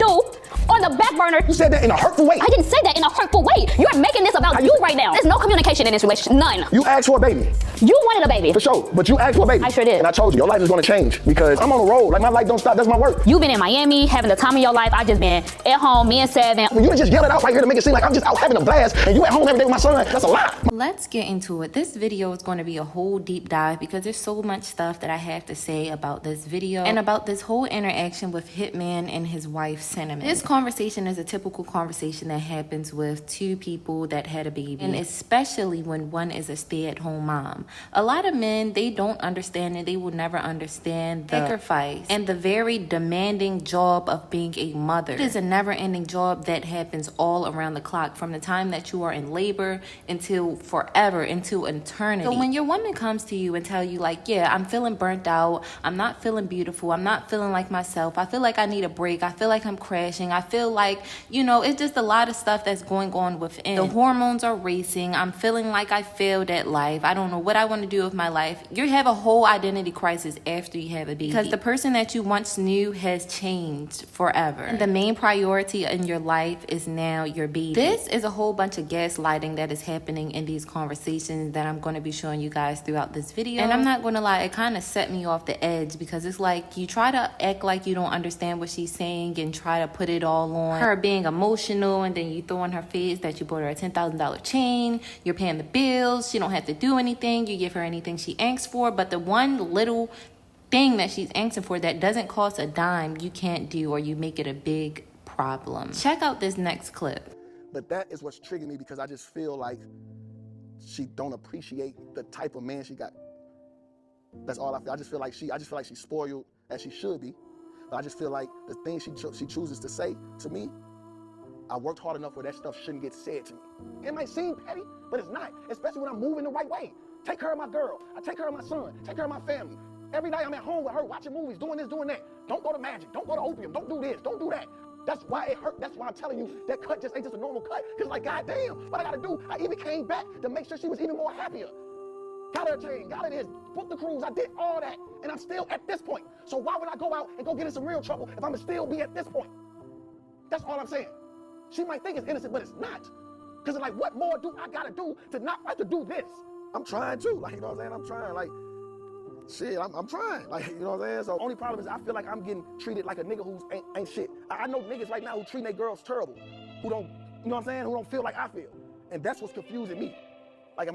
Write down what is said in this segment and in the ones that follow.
you on the back burner. You said that in a hurtful way. I didn't say that in a hurtful way. You're making this about you right now. There's no communication in this relationship. None. You asked for a baby. You wanted a baby. For sure. But you asked for a baby. I sure did. And I told you, your life is going to change because I'm on the road. Like, my life don't stop. That's my work. You've been in Miami, having the time of your life. I just been at home, me and Seven. When you just yell it out right here to make it seem like I'm just out having a blast and you at home every day with my son, that's a lie. Let's get into it. This video is going to be a whole deep dive because there's so much stuff that I have to say about this video and about this whole interaction with Hitman and his wife, Cinnamon. This conversation is a typical conversation that happens with two people that had a baby, and especially when one is a stay-at-home mom. A lot of men, they don't understand and they will never understand the sacrifice and the very demanding job of being a mother. It is a never-ending job that happens all around the clock from the time that you are in labor until forever, into eternity. So when your woman comes to you and tell you like, yeah, I'm feeling burnt out, I'm not feeling beautiful, I'm not feeling like myself, I feel like I need a break, I feel like I'm crashing, I feel like, you know, it's just a lot of stuff that's going on within. The hormones are racing, I'm feeling like I failed at life, I don't know what I want to do with my life. You have a whole identity crisis after you have a baby because the person that you once knew has changed forever. And the main priority in your life is now your baby. This is a whole bunch of gaslighting that is happening in these conversations that I'm going to be showing you guys throughout this video. And I'm not going to lie, it kind of set me off the edge because it's like you try to act like you don't understand what she's saying and try to put it all on her being emotional, and then you throw in her face that you bought her a $10,000 chain, you're paying the bills, she don't have to do anything, you give her anything she asks for, but the one little thing that she's asking for that doesn't cost a dime you can't do, or you make it a big problem. Check out this next clip. But that is what's triggering me because I just feel like she don't appreciate the type of man she got. That's all I feel. I just feel like she's spoiled as she should be. But I just feel like the things she chooses to say to me, I worked hard enough where that stuff shouldn't get said to me. It might seem petty, but it's not, especially when I'm moving the right way. Take care of my girl. I take care of my son. Take care of my family. Every night I'm at home with her watching movies, doing this, doing that. Don't go to Magic. Don't go to Opium. Don't do this. Don't do that. That's why it hurt. That's why I'm telling you that cut just ain't just a normal cut. Because like, goddamn, what I gotta do? I even came back to make sure she was even more happier. Got her a chain, got her this, booked the cruise, I did all that, and I'm still at this point. So why would I go out and go get in some real trouble if I'm gonna still be at this point? That's all I'm saying. She might think it's innocent, but it's not. Because it's like, what more do I gotta do to not have to do this? I'm trying to, like, you know what I'm saying? I'm trying, like, shit, I'm trying, like, you know what I'm saying? So only problem is I feel like I'm getting treated like a nigga who ain't shit. I know niggas right now who treat their girls terrible, who don't, you know what I'm saying? Who don't feel like I feel. And that's what's confusing me. Like,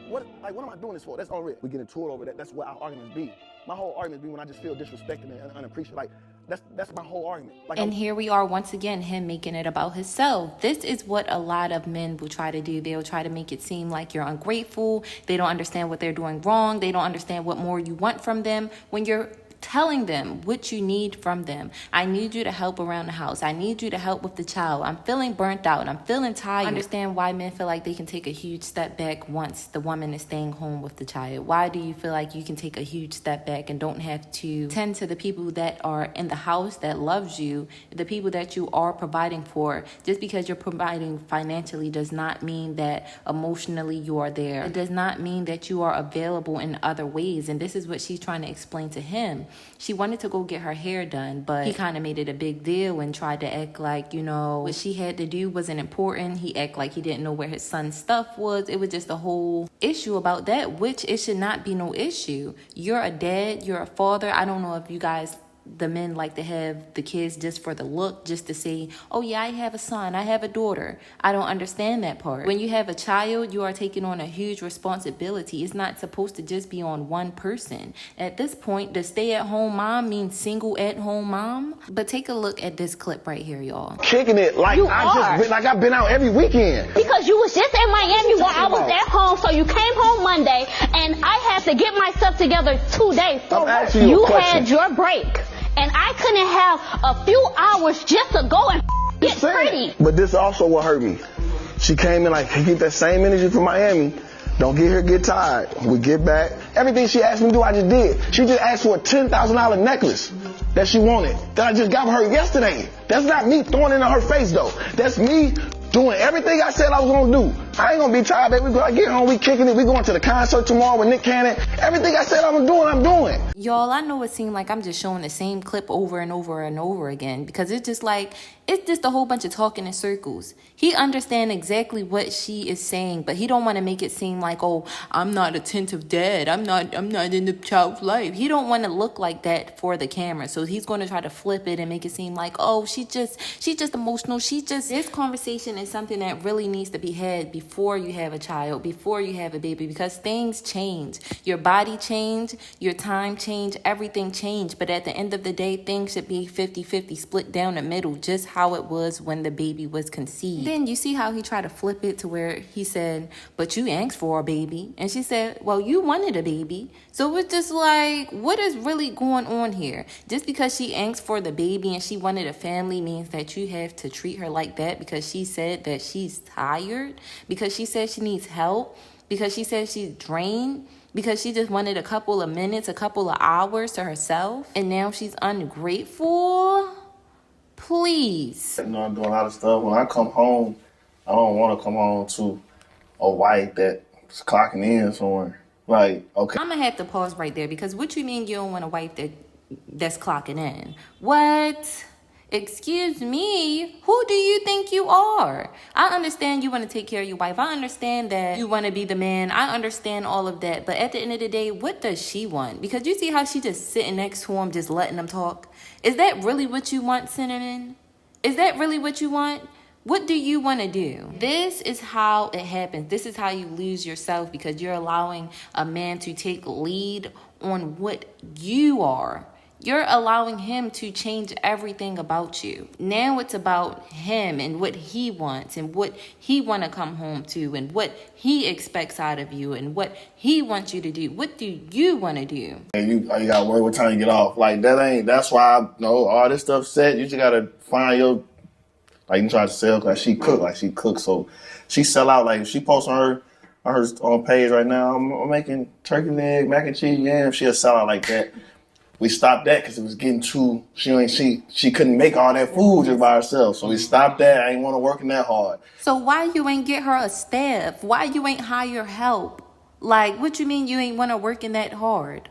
what am I doing this for? That's unreal. We get into it over that. That's what our arguments be. My whole arguments be when I just feel disrespected and unappreciated. Like, that's my whole argument. Like, and here we are once again, him making it about himself. This is what a lot of men will try to do. They'll try to make it seem like you're ungrateful. They don't understand what they're doing wrong. They don't understand what more you want from them when you're telling them what you need from them. I need you to help around the house. I need you to help with the child. I'm feeling burnt out. I'm feeling tired. I understand why men feel like they can take a huge step back once the woman is staying home with the child. Why do you feel like you can take a huge step back and don't have to tend to the people that are in the house that loves you, the people that you are providing for? Just because you're providing financially does not mean that emotionally you are there. It does not mean that you are available in other ways. And this is what she's trying to explain to him. She wanted to go get her hair done, but he kind of made it a big deal and tried to act like, you know, what she had to do wasn't important. He acted like he didn't know where his son's stuff was. It was just a whole issue about that, which it should not be no issue. You're a dad, you're a father. I don't know if you guys, the men, like to have the kids just for the look, just to say, oh yeah, I have a son, I have a daughter. I don't understand that part. When you have a child, you are taking on a huge responsibility. It's not supposed to just be on one person. At this point, does stay-at-home mom mean single at-home mom? But take a look at this clip right here, y'all. Kicking it like I've been out every weekend. Because you was just in Miami while I was at home, so you came home Monday, and I had to get myself together 2 days for work. You had your break. And I couldn't have a few hours just to go and get pretty. But this also what hurt me. She came in like, hey, keep that same energy from Miami. Don't get here, get tired. We get back. Everything she asked me to do, I just did. She just asked for a $10,000 necklace that she wanted, that I just got her yesterday. That's not me throwing it in her face, though. That's me doing everything I said I was going to do. I ain't gonna be tired, baby. I get home, we kicking it. We going to the concert tomorrow with Nick Cannon. Everything I said I'm doing. Y'all, I know it seemed like I'm just showing the same clip over and over and over again because it's just a whole bunch of talking in circles. He understands exactly what she is saying, but he don't want to make it seem like, oh, I'm not attentive dad. I'm not in the child's life. He don't want to look like that for the camera. So he's going to try to flip it and make it seem like, oh, she's just emotional. This conversation is something that really needs to be had before you have a child, before you have a baby, because things change. Your body change, your time change, everything change. But at the end of the day, things should be 50-50, split down the middle, just how it was when the baby was conceived. Then you see how he tried to flip it to where he said, but you asked for a baby. And she said, well, you wanted a baby. So it's just like, what is really going on here? Just because she asked for the baby and she wanted a family means that you have to treat her like that because she said that she's tired, because she said she needs help, because she said she's drained, because she just wanted a couple of minutes, a couple of hours to herself, and now she's ungrateful? Please. You know, I'm doing a lot of stuff. When I come home, I don't want to come home to a wife that's clocking in somewhere. Like, okay. I'm gonna have to pause right there because what you mean you don't want a wife that's clocking in? What? Excuse me, who do you think you are? I understand you want to take care of your wife. I understand that you want to be the man. I understand all of that. But at the end of the day, what does she want? Because you see how she just sitting next to him, just letting him talk. Is that really what you want, Cinnamon? Is that really what you want? What do you want to do? This is how it happens. This is how you lose yourself because you're allowing a man to take lead on what you are. You're allowing him to change everything about you. Now it's about him and what he wants and what he want to come home to and what he expects out of you and what he wants you to do. What do you want to do? And you got to worry what time you get off. Like, that's why I know all this stuff set. You just got to find your, like, you try to sell because she cooks. So she sell out. Like, if she posts on her page right now, I'm making turkey leg, mac and cheese, yams, she'll sell out like that. We stopped that because it was getting too, she couldn't make all that food just by herself. So we stopped that. I ain't want to work that hard. So why you ain't get her a staff? Why you ain't hire help? Like, what you mean you ain't want to work in that hard?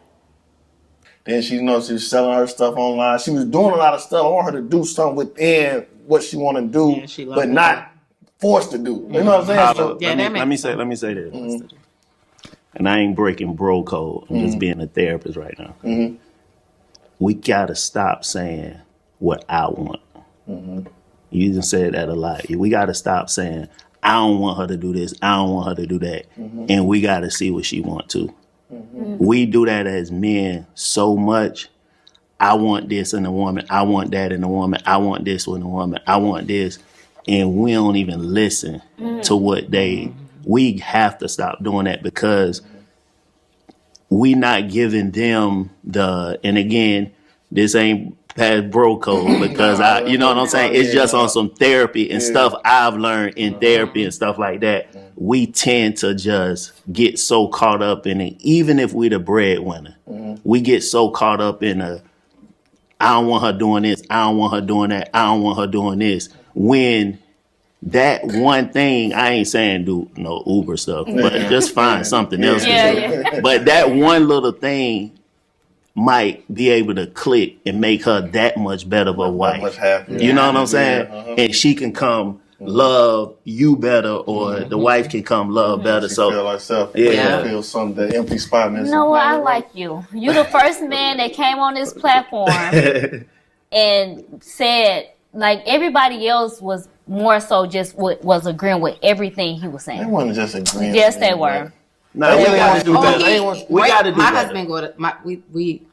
Then she was selling her stuff online. She was doing a lot of stuff. I want her to do something within what she want to do, but not forced to do. You know what I'm saying? So, let me say this. Mm-hmm. And I ain't breaking bro code. I'm just being a therapist right now. Mm-hmm. We gotta stop saying what I want. Mm-hmm. You done said that a lot. We gotta stop saying, I don't want her to do this, I don't want her to do that. Mm-hmm. And we gotta see what she want to. Mm-hmm. We do that as men so much. I want this in a woman, I want that in a woman, I want this in a woman, I want this. And we don't even listen to what we have to stop doing that because we not giving them and again, this ain't past bro code because you know what I'm saying? It's just on some therapy and stuff I've learned in therapy and stuff like that. We tend to just get so caught up in it, even if we the breadwinner. We get so caught up in I don't want her doing this, I don't want her doing that, I don't want her doing this. When that one thing, I ain't saying do no Uber stuff, but just find something else to do. But that one little thing might be able to click and make her that much better of a wife. Much happier. You know what I'm saying? And she can come love you better, or the wife can come love better. She so feel herself. Feel something, that empty spot. You know what? I like you. You the first man that came on this platform and said, like, everybody else was more so just was agreeing with everything he was saying. They wasn't just agreeing. Yes, they were. No, we got to do that. We got to do my that. husband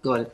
go to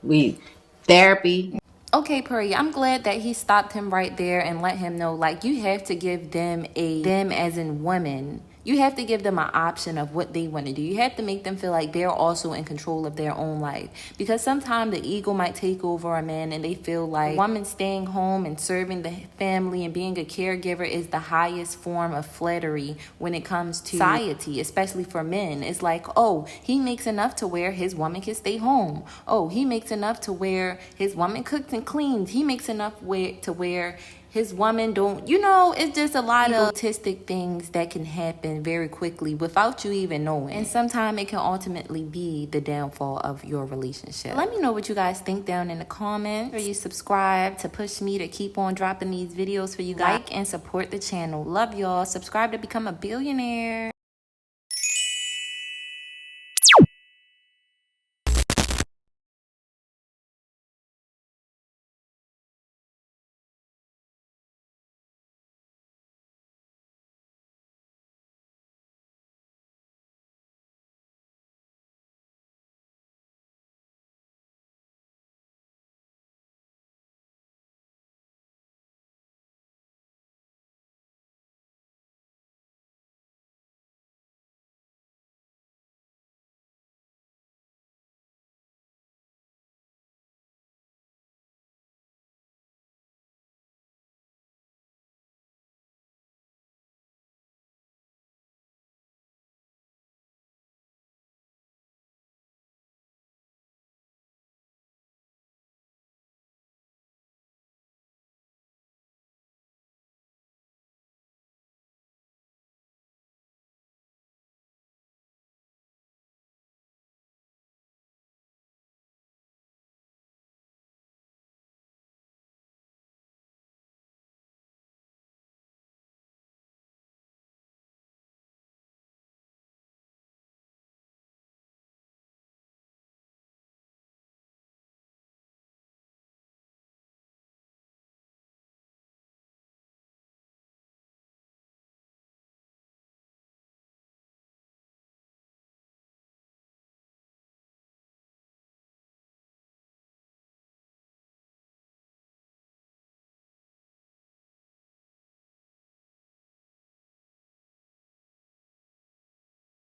therapy. Okay, Puri, I'm glad that he stopped him right there and let him know, like, you have to give them as in women. You have to give them an option of what they want to do. You have to make them feel like they're also in control of their own life. Because sometimes the ego might take over a man and they feel like a woman staying home and serving the family and being a caregiver is the highest form of flattery when it comes to society, especially for men. It's like, oh, he makes enough to where his woman can stay home. Oh, he makes enough to where his woman cooks and cleans. He makes enough to where his woman don't, you know, it's just a lot of autistic things that can happen very quickly without you even knowing. And sometimes it can ultimately be the downfall of your relationship. Let me know what you guys think down in the comments. Or you subscribe to push me to keep on dropping these videos for you guys. Like and support the channel. Love y'all. Subscribe to become a billionaire.